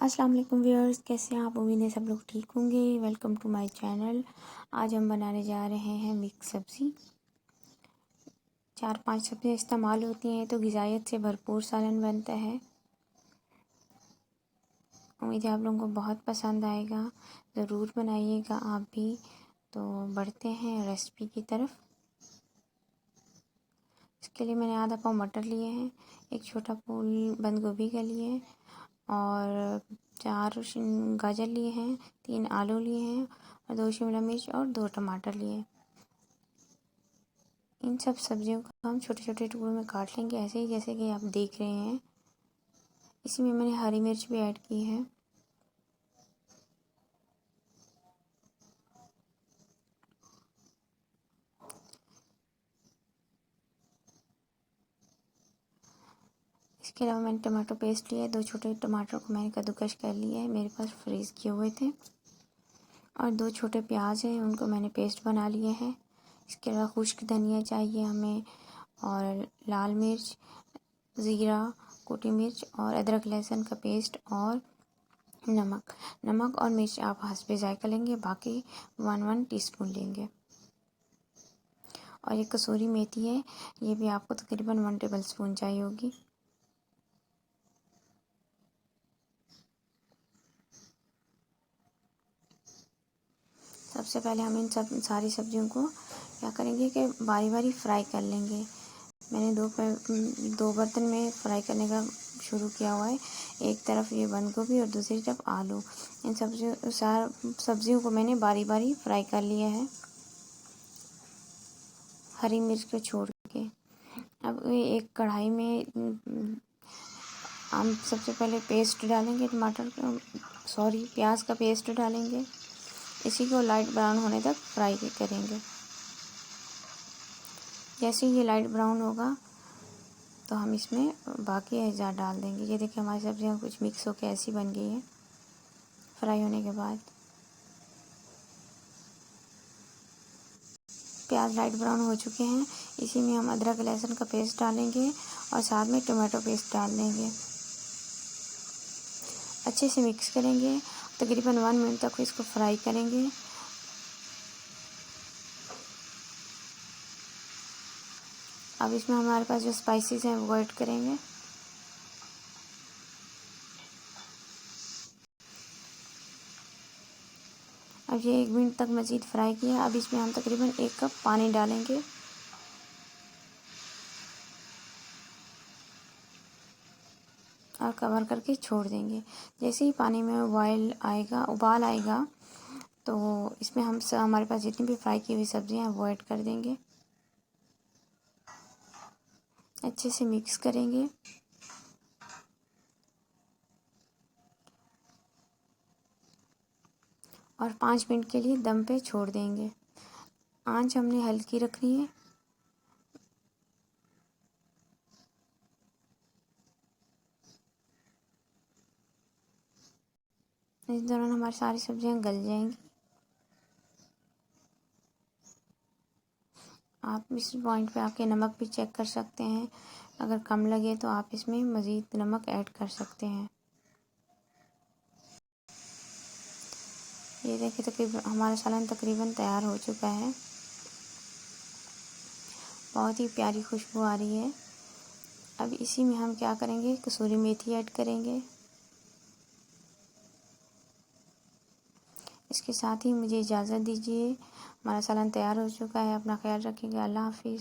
अस्सलाम वालेकुम व्यूअर्स, कैसे हैं आप? उम्मीद है सब लोग ठीक होंगे। Welcome to my channel. आज हम बनाने जा रहे हैं मिक्स सब्ज़ी। 4-5 सब्ज़ियाँ इस्तेमाल होती हैं तो ग़िज़ाइयत से भरपूर सालन बनता है। उम्मीद है आप लोगों को बहुत पसंद आएगा, ज़रूर बनाइएगा आप भी। तो बढ़ते हैं रेसिपी की तरफ। इसके लिए मैंने आधा पाव मटर लिए हैं, एक छोटा फूल बंद गोभी का लिए हैं और 4 गाजर लिए हैं, 3 आलू लिए हैं और 2 शिमला मिर्च और 2 टमाटर लिए हैं। इन सब सब्जियों को हम छोटे छोटे टुकड़ों में काट लेंगे, ऐसे ही जैसे कि आप देख रहे हैं। इसी में मैंने हरी मिर्च भी ऐड की है। इसके अलावा मैंने टमाटो पेस्ट लिया है। 2 छोटे टमाटर को मैंने कद्दूकस कर लिया है, मेरे पास फ्रीज़ किए हुए थे। और 2 छोटे प्याज हैं, उनको मैंने पेस्ट बना लिए हैं। इसके अलावा खुश्क धनिया चाहिए हमें और लाल मिर्च, ज़ीरा, कुटी मिर्च और अदरक लहसुन का पेस्ट और नमक और मिर्च आप हस्बे ज़ायक़ा लेंगे, बाकी 1 टीस्पून लेंगे। और ये कसूरी मेथी है, ये भी आपको तकरीबन 1 टेबलस्पून चाहिए होगी। सबसे पहले हम इन सारी सब्जियों को क्या करेंगे कि बारी बारी फ्राई कर लेंगे। मैंने दो बर्तन में फ्राई करने का शुरू किया हुआ है। एक तरफ ये बंद गोभी और दूसरी तरफ आलू। इन सब्जियों को मैंने बारी बारी फ्राई कर लिया है, हरी मिर्च को छोड़ के। अब एक कढ़ाई में हम सबसे पहले पेस्ट डालेंगे, प्याज का पेस्ट डालेंगे। इसी को लाइट ब्राउन होने तक फ्राई करेंगे। जैसे ही ये लाइट ब्राउन होगा तो हम इसमें बाकी अज़ा डाल देंगे। ये देखिए हमारी सब्जियां कुछ मिक्स होकर ऐसी बन गई है फ्राई होने के बाद। प्याज लाइट ब्राउन हो चुके हैं। इसी में हम अदरक लहसुन का पेस्ट डालेंगे और साथ में टमाटो पेस्ट डाल देंगे। अच्छे से मिक्स करेंगे, तकरीबन 1 मिनट तक इसको फ्राई करेंगे। अब इसमें हमारे पास जो स्पाइसेस हैं वो ऐड करेंगे। अब ये 1 मिनट तक मज़ीद फ्राई किया। अब इसमें हम तकरीबन 1 कप पानी डालेंगे और कवर करके छोड़ देंगे। जैसे ही पानी में उबाल आएगा तो इसमें हमारे पास जितनी भी फ्राई की हुई सब्जियां हैं वो ऐड कर देंगे। अच्छे से मिक्स करेंगे और 5 मिनट के लिए दम पे छोड़ देंगे। आंच हमने हल्की रखनी है। इस दौरान हमारी सारी सब्जियां गल जाएंगी। आप इस पॉइंट पे आपके नमक भी चेक कर सकते हैं, अगर कम लगे तो आप इसमें मज़ीद नमक ऐड कर सकते हैं। ये देखिए तकरीबन हमारा सालन तकरीबन तैयार हो चुका है। बहुत ही प्यारी खुशबू आ रही है। अब इसी में हम क्या करेंगे, कसूरी मेथी ऐड करेंगे। इसके साथ ही मुझे इजाज़त दीजिए। हमारा सालन तैयार हो चुका है। अपना ख्याल रखिएगा। अल्लाह हाफ़िज़।